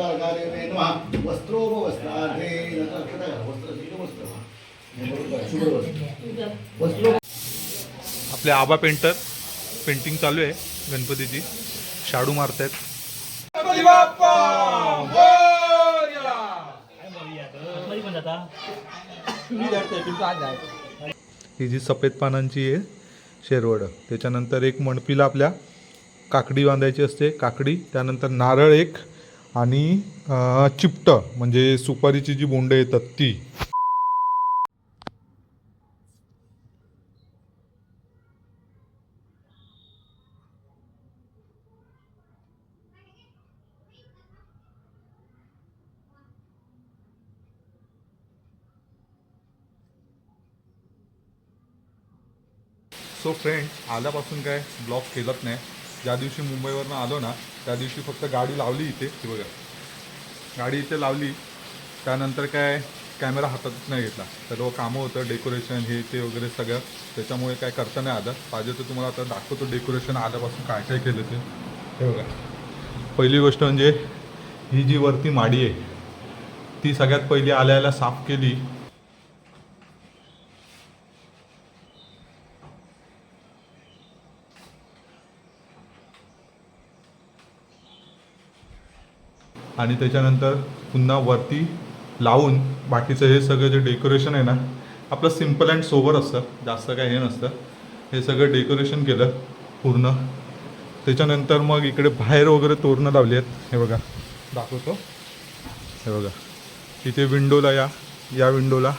शिवार्ताकार्ये नमः वस्त्रोपवस्त्रार्थे वस्त्र आपले आबा पेंटर पेंटिंग चालू आहे गणपतीची. शाडू मारतायत. ही जी सफेद पानांची आहे शेरवड, त्याच्यानंतर एक मणपीला आपल्या काकडी बांधायची असते, काकडी, त्यानंतर नारळ एक आणि चिपटं म्हणजे सुपारीची जी बोंडं येतात ती. सो फ्रेंड्स, आल्यापासून काय ब्लॉग केलंच नाही. ज्या दिवशी मुंबईवरनं आलो ना त्या दिवशी फक्त गाडी लावली इथे, ती बघा गाडी इथे लावली, त्यानंतर काय कॅमेरा हातात नाही घेतला. सर्व कामं होतं, डेकोरेशन हे ते वगैरे सगळं, त्याच्यामुळे काय करता नाही आलं. पाहिजे तर तुम्हाला आता दाखवतो डेकोरेशन आल्यापासून काय काय केलं ते. हे बघा, पहिली गोष्ट म्हणजे ही जी वरती माडी आहे ती सगळ्यात पहिली आल्याला साफ केली. आणि त्याच्यानंतर पुन्हा वरती लावून बाकीचं हे सगळं जे डेकोरेशन आहे ना, आपलं सिम्पल अँड सोबर असतं, जास्त काय हे नसतं. हे सगळं डेकोरेशन केलं पूर्ण. त्याच्यानंतर मग इकडे बाहेर वगैरे तोरणं लावली आहेत. हे बघा दाखवतो. हे बघा इथे विंडोला या विंडोला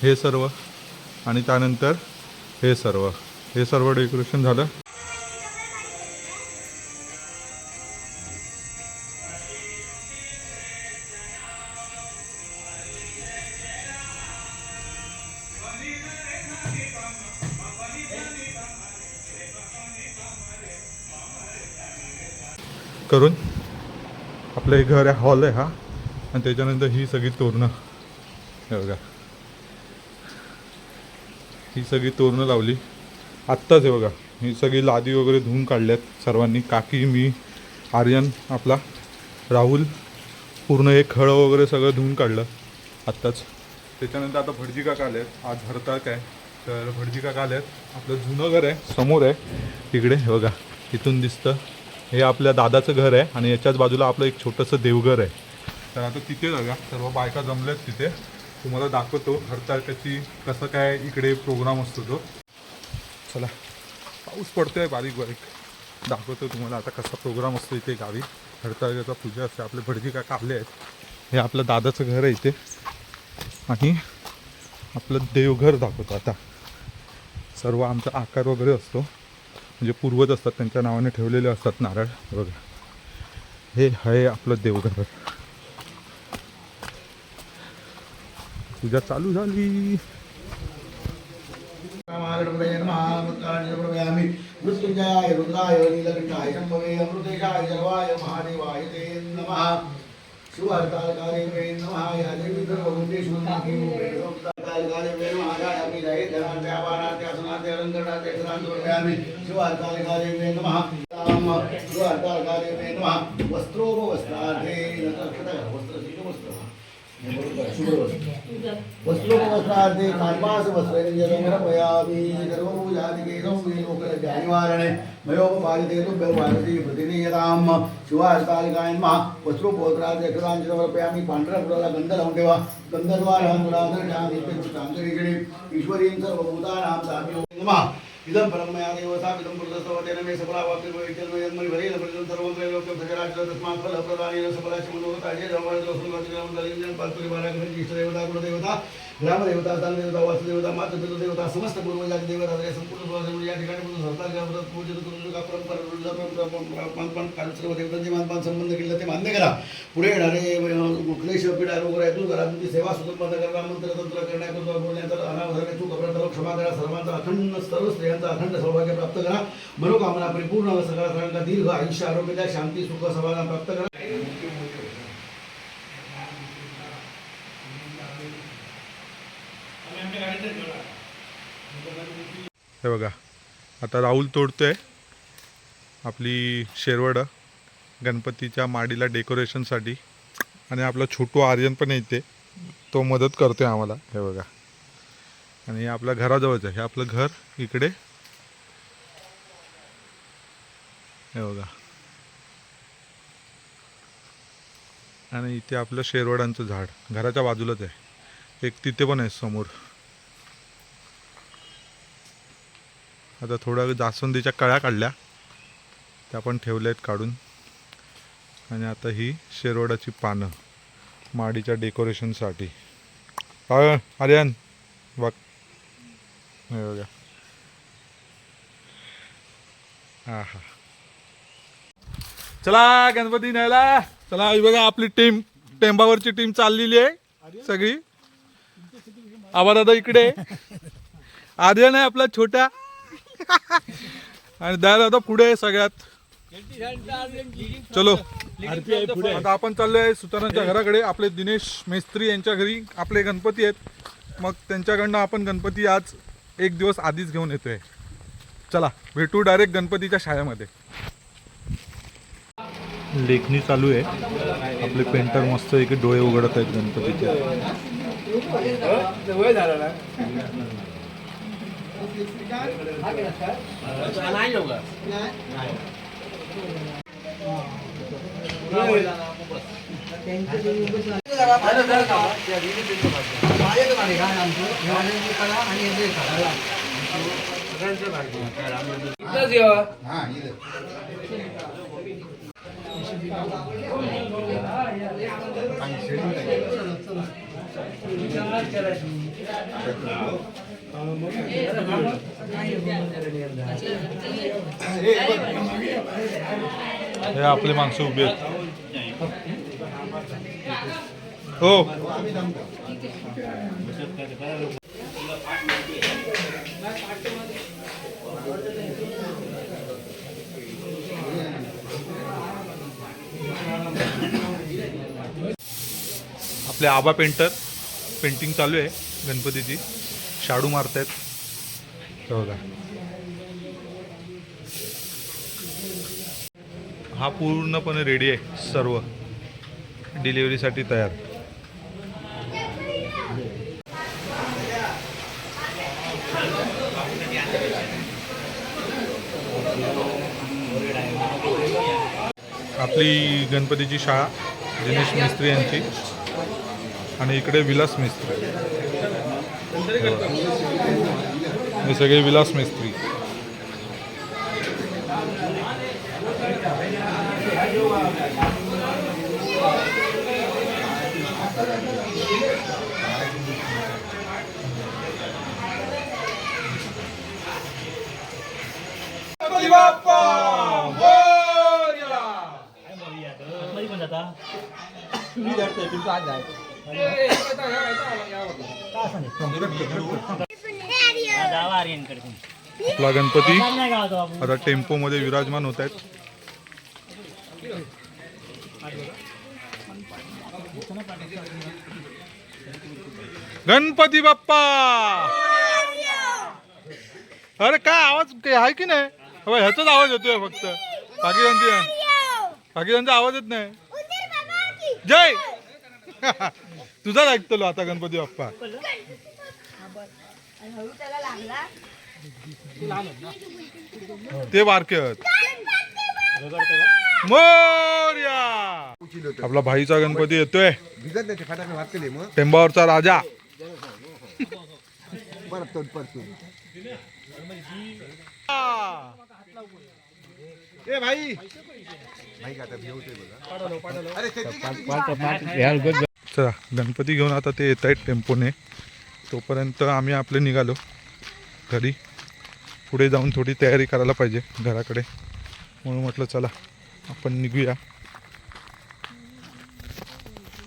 हे सर्व, आणि त्यानंतर हे सर्व डेकोरेशन झालं. करून आपलं हे घर आहे, हॉल आहे हा, आणि त्याच्यानंतर ही सगळी तोरणं. हे बघा ही सगळी तोरणं लावली आत्ताच. हे बघा ही सगळी लादी वगैरे धुवून काढल्यात सर्वांनी, काकी, मी, आर्यन, आपला राहुल, पूर्ण हे खळं वगैरे सगळं धुवून काढलं आत्ताच. त्याच्यानंतर आता भटजी काका आले आहेत, आज हरताळ काय, तर भटजी काका आले आहेत. आपलं जुनं घर आहे समोर आहे इकडे. हे बघा इथून दिसतं, हे आपल्या दादाचं घर आहे, आणि याच्याच बाजूला आपलं एक छोटंसं देवघर आहे. तर आता तिथे बघा सर्व बायका जमल्यात तिथे. तुम्हाला दाखवतो हरताळ्याची कसं काय इकडे प्रोग्राम असतो तो. चला, पाऊस पडतोय बारीक बारीक, दाखवतो तुम्हाला आता कसा प्रोग्राम असतो इथे गावी. हरताळ्याचा पूजा असते. आपले भटजी काका आले आहेत. हे आपलं दादाचं घर आहे इथे, आणि आपलं देवघर दाखवतो आता. सर्व आमचा आकार वगैरे असतो, म्हणजे पूर्वज असतात त्यांच्या नावाने ठेवलेले असतात नारळ. बघा हे आहे आपलं देवघर. पूजा चालू झाली. मृत्युंजयाय रुद्राय नीलकंठाय शंभवे अमृतेशाय सर्वाय महादेवाय ते नमः. शिवार्ताकार्ये नमः. या देवी सर्वभूतेषु शिवार्ताकार्ये नमः. शिवार्ताकार्ये नमः. वस्त्रोपवस्त्रार्थे वस्त्रोपवस्त्रार्थे कान्वास वस्त्रैर्यमर्पयामि. सर्वभूजादिके संविलोकनिवारणे मयोपपादिते तुभ्यं भारती प्रतिनियताम्. शिवार्तालिकाय नमः. वस्त्रोपवस्त्रार्थे अक्षरांजलिर्पयामि. पांढऱ्या फुलाला गंध लावून ठेवा. गंधर्वारांतराधर्षामित्यच्युतांतरिक्षणे ईश्वरीं सर्वभूतानां साम्यो नमः. इदं परमया देवता इदं पुरुषस्तवतेन मे सफलावाप्तिर्वैत्यन्मयन्मयिभरेण प्रतिदं सर्वं त्रैलोक्यं सचराचर तस्मात् फलप्रदानेन सफलास्य मनोरथाय जन्मजलसुन्दरजनमण्डलिं पात्पुरीबालाकृतिं इष्टदेवता कुलदेवता ग्रामदेवता स्थानदेवता वास्तुदेवता मातृपितृदेवता समस्त पूर्वजाती देवता संपूर्ण सुवासिनी या ठिकाणी पूजन सरकार गावात पूजित तुमच्या परंपरा काल सर्व देवतांचे मानपान संबंध केले ते मान्य करा. पुढे येणारे क्लेश पीडा रोग दूर करा. तुमची सेवा सुसंपन्न करा. मंत्र तंत्र करण्याकरता बोलण्याचा अनावधाने चूक अपराध क्षमा करा. सर्वांचा अखंड सर्व स्त्रियांचा अखंड सौभाग्य प्राप्त करा. मनोकामना परिपूर्ण सगळ्या दीर्घ आयुष्य आरोग्य द्या. शांती सुख समाधान प्राप्त करा. हे बघा आता राहुल तोडतोय आपली शेरवड गणपतीच्या माडीला डेकोरेशनसाठी. आणि आपला छोटू आर्यन पण येते, तो मदत करतोय आम्हाला. हे बघा, आणि हे आपल्या घराजवळच आहे. हे आपलं घर इकडे, हे बघा, आणि इथे आपलं शेरवडांचं झाड घराच्या बाजूलाच आहे. एक तिथे पण आहे समोर. आता थोड्या जास्वंदीच्या कळ्या काढल्या, त्या पण ठेवल्या आहेत काढून. आणि आता ही शेरवडाची पानं माडीच्या डेकोरेशनसाठी. आर्यन बघ, हे बघा. हा हा, चला गणपती न्यायला चला. ही बघा आपली टीम, टेंबावरची टीम चाललेली आहे सगळी. आबा दादा इकडे, आर्यन आहे आपला छोटा, आणि दादा पुढे आहे सगळ्यात. चलो आता आपण चाललोय सुतारांच्या घराकडे. आपले दिनेश मेस्त्री यांच्या घरी आपले गणपती आहेत. मग त्यांच्याकडनं आपण गणपती आज एक दिवस आधीच घेऊन येतोय. चला भेटू डायरेक्ट गणपतीच्या शाळेमध्ये. लेखणी चालू आहे. आपले पेंटर मस्त इकडे डोळे उघडत आहेत गणपतीचे. हे आपले माणसं उभी आहेत. हो आपले आबा पेंटर, पेंटिंग चालू आहे गणपतीची. शाडू मारतायत बघा. हा पूर्णपणे रेडी आहे, सर्व डिलिव्हरीसाठी तयार. आपली गणपतीची शाळा दिनेश मिस्त्री यांची, आणि इकडे विलास मिस्त्री. हे सगळे विलास मिस्त्री. आपला गणपती आता टेम्पो मध्ये विराजमान होत आहेत. गणपती बाप्पा. अरे काय आवाज काय आहे की नाही? ह्याचाच आवाज येतोय फक्त, बाकीच्यांचा आवाज येत नाही. जय तुझाच ऐकतो आता गणपती बाप्पा. ते बारके मोरया. आपला भाईचा गणपती येतोय, टेंबावरचा राजा. चला गणपती घेऊन आता ते येत आहेत टेम्पोने. तोपर्यंत आम्ही आपले निघालो घरी. पुढे जाऊन थोडी तयारी करायला पाहिजे घराकडे, म्हणून म्हटलं चला आपण निघूया.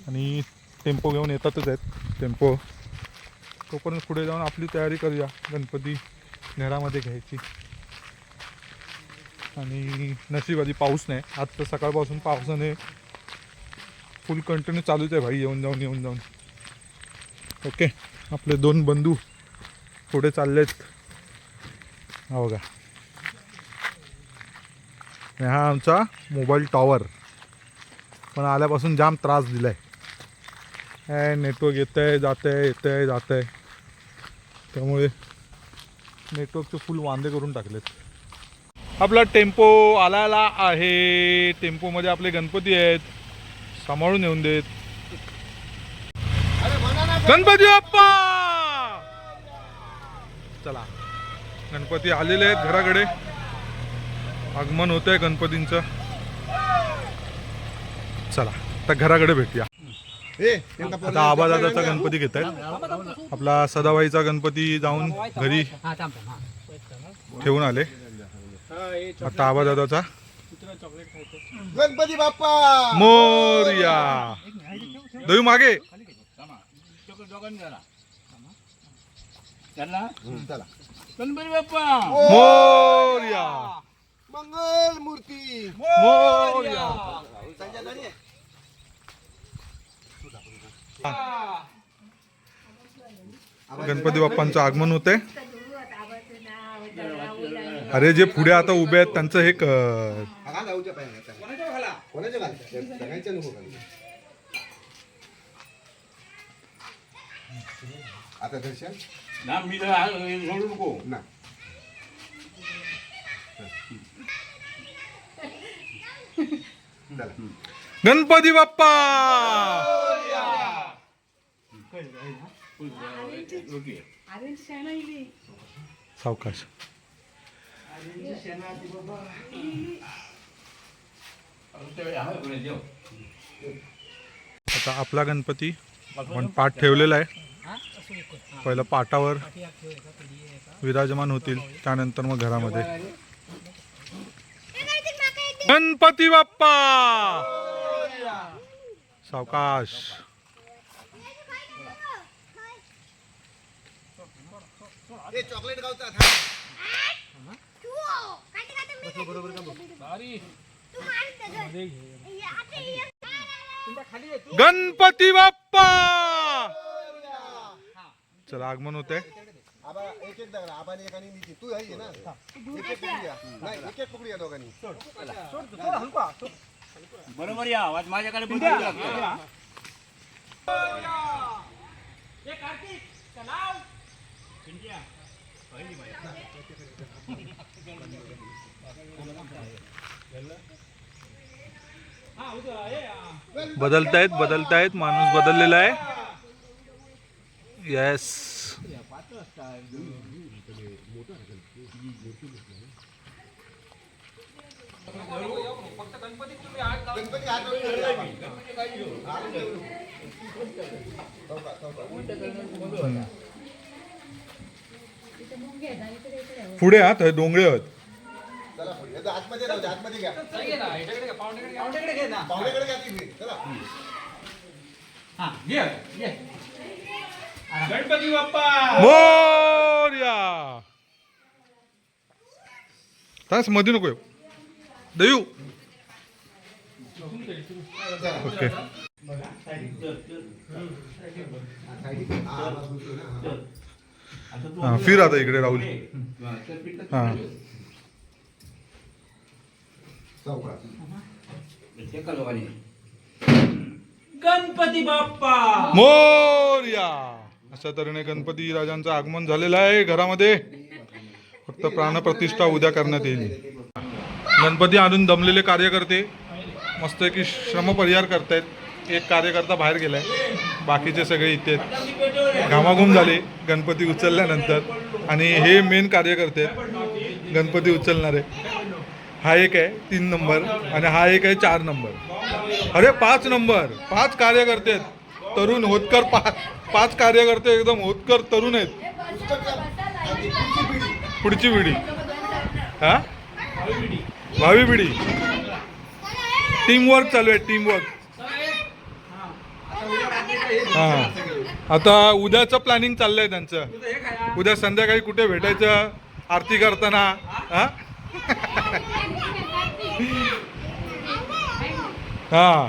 आणि टेम्पो घेऊन येतातच आहेत टेम्पो. तोपर्यंत पुढे जाऊन आपली तयारी करूया गणपती घरामध्ये घ्यायची. आणि नशिबाची पाऊस नाही आज तर, सकाळपासून पावसाने फुल कंटिन्यू चालूच आहे भाई, येऊन जाऊन. ओके, आपले दोन बंधू पुढे चाललेत. हा बघा, हा आमचा मोबाईल टॉवर पण आल्यापासून जाम त्रास दिलाय. नेटवर्क येत आहे जात आहे येत आहे जात आहे, त्यामुळे नेटवर्कचे फुल वांदे करून टाकलेत. आपला टेम्पो आलेला आहे. टेम्पोमध्ये आपले गणपती आहेत, सांभाळून येऊन देत. गणपती बाप्पा चला, गणपती आलेले आहेत घराकडे. आगमन होत आहे गणपतींचं. चला आता घराकडे भेटूया. आता आबादादाचा गणपती घेत आहेत. आपला सदाबाईचा गणपती जाऊन घरी ठेवून आले. आता आबादादाचा गणपती बाप्पा मोरया. दयू मागे. गणपती बाप्पा मोरया. मंगल मूर्ती मोरया. गणपती बाप्पांचं आगमन होते. अरे जे पुढे आता उभे आहेत त्यांचं हे कर. आता दर्शन ना मी सोडू नको ना. गणपती बाप्पा सावकाश. आता आपला गणपती आपण पाठ ठेवलेला आहे. पहिलं पाटावर विराजमान होतील, त्यानंतर मग घरामध्ये. गणपती बाप्पा सावकाश. चॉकलेट गावचा गणपती बाप्पा चला आगमन होते. आबा एक एक दगड आबाने एकाने नीचे तू आहे ना, एक एक पकडूया. नाही एक एक पकडूया दोघांनी. बरोबर या आवाज माझ्याकडे बघायला लागतो. बदलतायत माणूस बदललेला आहे. येस पुढे आहात डोंगळे आहेत. चला पुढे. याचं आतमध्ये राहू दे, आतमध्ये घ्या. पाहुण्याकडे घ्या ती. चला. गणपती बाप्पा मोरया. तास मध्ये नको येऊ. दयू ओके. हा फिर आता इकडे राहुल. हा गणपती बाप्पा मोरया. अशा तऱ्हेने गणपती राजांचं आगमन झालेलं आहे घरामध्ये. फक्त प्राणप्रतिष्ठा उद्या करण्यात येईल. गणपती आणून दमलेले कार्यकर्ते मस्त की श्रमपरिहार करतायत. एक कार्यकर्ता बाहेर गेलाय, बाकीचे सगळे इथे आहेत. घामाघूम झाले गणपती उचलल्यानंतर. आणि हे मेन कार्यकर्ते आहेत गणपती उचलणारे. हा एक आहे 3 नंबर आणि हा एक आहे 4 नंबर. अरे 5 नंबर. 5 कार्यकर्ते आहेत तरुण होतकर. 5 कार्यकर्ते एकदम होतकर तरुण आहेत. पुढची पिढी. हा भावी पिढी. टीमवर्क चालू आहे, टीमवर्क. हा आता उद्याचं प्लॅनिंग चाललंय त्यांचं. उद्या संध्याकाळी कुठे भेटायचं आरती करताना. हा हा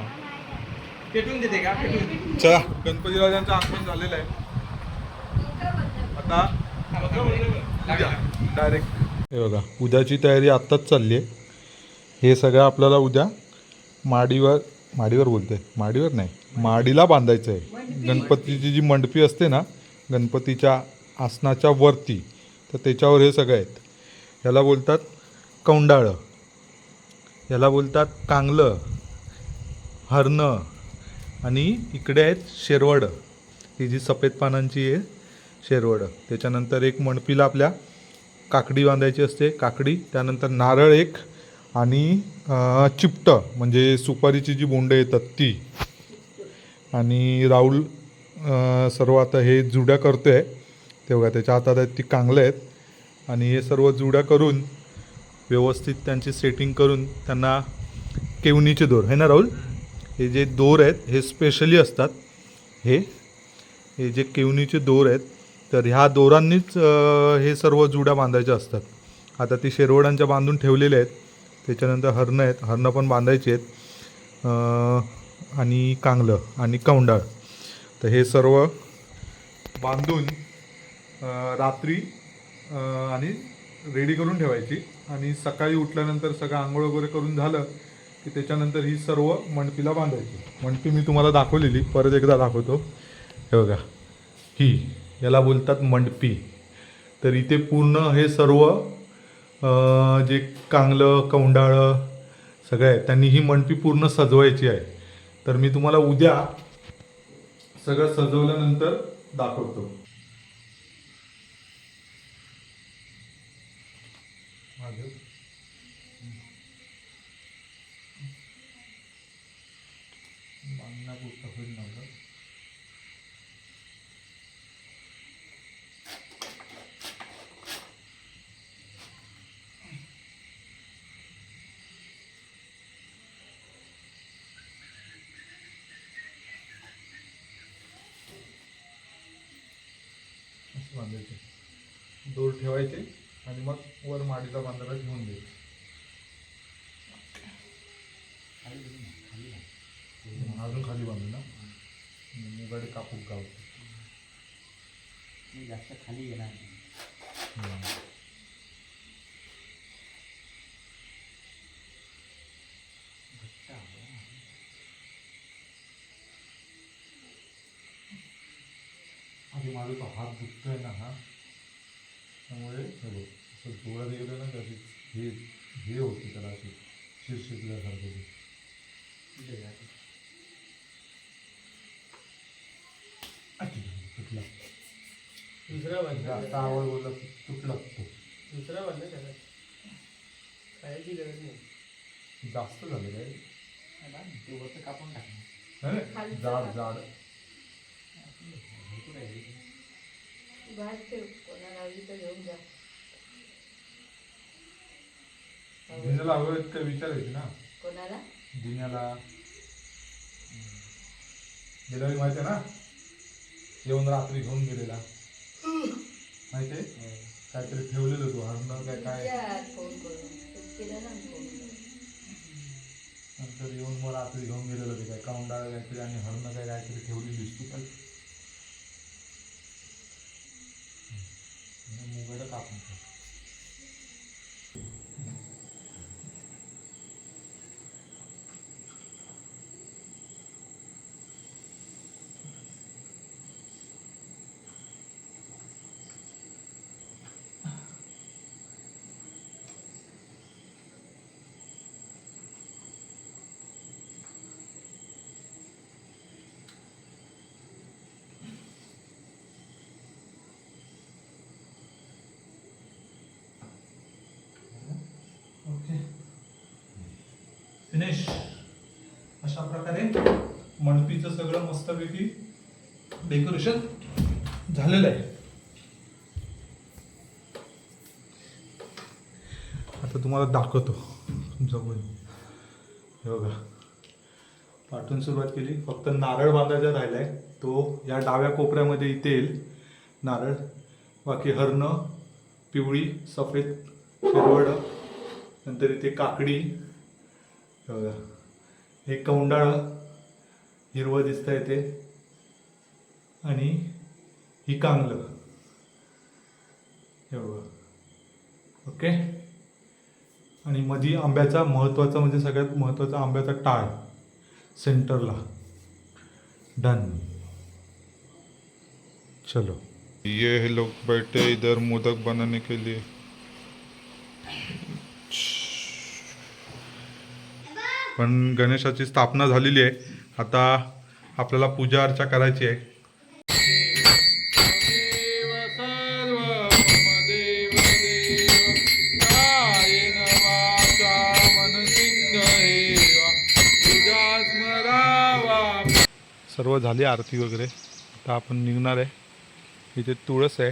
चला गणपती राजांचं आगमन झालेलं आहे. आता डायरेक्ट हे बघा उद्याची तयारी आत्ताच चालली आहे. हे सगळं आपल्याला उद्या माडीवर माडीवर बोलते, माडीवर नाही, माडीला बांधायचं आहे. गणपतीची जी मंडपी असते ना गणपतीच्या आसनाच्या वरती, तर त्याच्यावर हे सगळं आहेत. याला बोलतात कौंडाळं, याला बोलतात कांगलं, हरणं, आणि इकडे आहेत शेरवडं. ही जी सफेद पानांची आहे शेरवडं. त्याच्यानंतर एक मंडपीला आपल्या काकडी बांधायची असते, काकडी. त्यानंतर नारळ एक, आणि चिपटं म्हणजे सुपारीची जी बोंडं येतात ती. आणि राहुल सर्व आता हे जुड्या करतो आहे. ते बघा त्याच्या हातात आहेत ती कांगलं आहेत. आणि हे सर्व जुड्या करून व्यवस्थित त्यांची सेटिंग करून त्यांना केवणीचे दोर आहे ना राहुल, हे जे दोर आहेत हे स्पेशली असतात. हे जे केवणीचे दोर आहेत, तर ह्या दोरांनीच हे सर्व जुड्या बांधायच्या असतात. आता ती शेरवडांच्या बांधून ठेवलेल्या आहेत. त्याच्यानंतर हरणं आहेत, हरणं पण बांधायची आहेत, आणि कांगलं आणि कौंडाळ. तर हे सर्व बांधून रात्री आणि रेडी करून ठेवायची. आणि सकाळी उठल्यानंतर सगळं आंघोळ वगैरे करून झालं की त्याच्यानंतर ही सर्व मंडपीला बांधायची. मंडपी मी तुम्हाला दाखवलेली, परत एकदा दाखवतो. हे बघा, ही याला बोलतात मंडपी. तर इथे पूर्ण हे सर्व जे कांगलं कौंडाळं सगळे आहेत त्यांनी ही मंडपी पूर्ण सजवायची आहे. तर मी तुम्हाला उद्या सगळं सजवल्यानंतर दाखवतो. बांधायचे, दोर ठेवायचे आणि मग वर माडीचा बांधायला ठेवून द्यायचे. अजून खाली बांधू ना, मुगाडे कापूक गाव जास्त खाली गेला. आधी माझा तो हात दुखतोय ना हा, त्यामुळे असं जोरात गेलं ना त्याची हे होती, त्याला अशी शिरशिरल्यासारखं. तुटला दुसरा बांधला, जास्त आवड बोलला तुटला तो. दुसरा बांधला त्याला खायची गरज नाही. जास्त झालेलं आहे ते वरचं कापून टाकणार. नाही, जाड जाड. बाहेर ठेव, कोणाला हवी तर घेऊन जा. दिन्याला हवं इतकं विचारायची ना. कोणाला? दिन्याला गेल्या वेळी माहिती आहे ना, येऊन रात्री घेऊन गेलेला माहिती आहे. काहीतरी ठेवलेलं तू हरणं काय विचार फोन करून. तूच केलं ना फोन करून. नंतर येऊन मग रात्री घेऊन गेलेलं ते काय कौंडाळ काहीतरी आणि हरणं काहीतरी ठेवलेली तू काय मुगाडं कापून ठेव. Okay, finish. अशा प्रकारे मंडपीचं सगळं मस्तपैकी डेकोरेशन झालेलं आहे. आता तुम्हाला दाखवतो जवळ. हे बघा, पाठून सुरुवात केली, फक्त नारळ बांधायचा राहिलाय. तो या डाव्या कोपऱ्यामध्ये इथे येईल नारळ. बाकी हरणं, पिवळी, सफेद, हिरवळ, नंतर इथे काकडी, हे बघा हे कौंडाळ हिरवं दिसतंय ते, आणि ही कांगलं, हे बघा. ओके, आणि मधी आंब्याचा महत्त्वाचा म्हणजे सगळ्यात महत्त्वाचा आंब्याचा टाळ. सेंटरला डन. चलो ये लोग बैठे इधर मोदक बनाने के लिए. पण गणेशाची स्थापना झालेली आहे. आता आपल्याला पूजा अर्चा करायची आहे. सर्व झाली आरती वगैरे. आता आपण निघणार आहे. इथे तुळस आहे.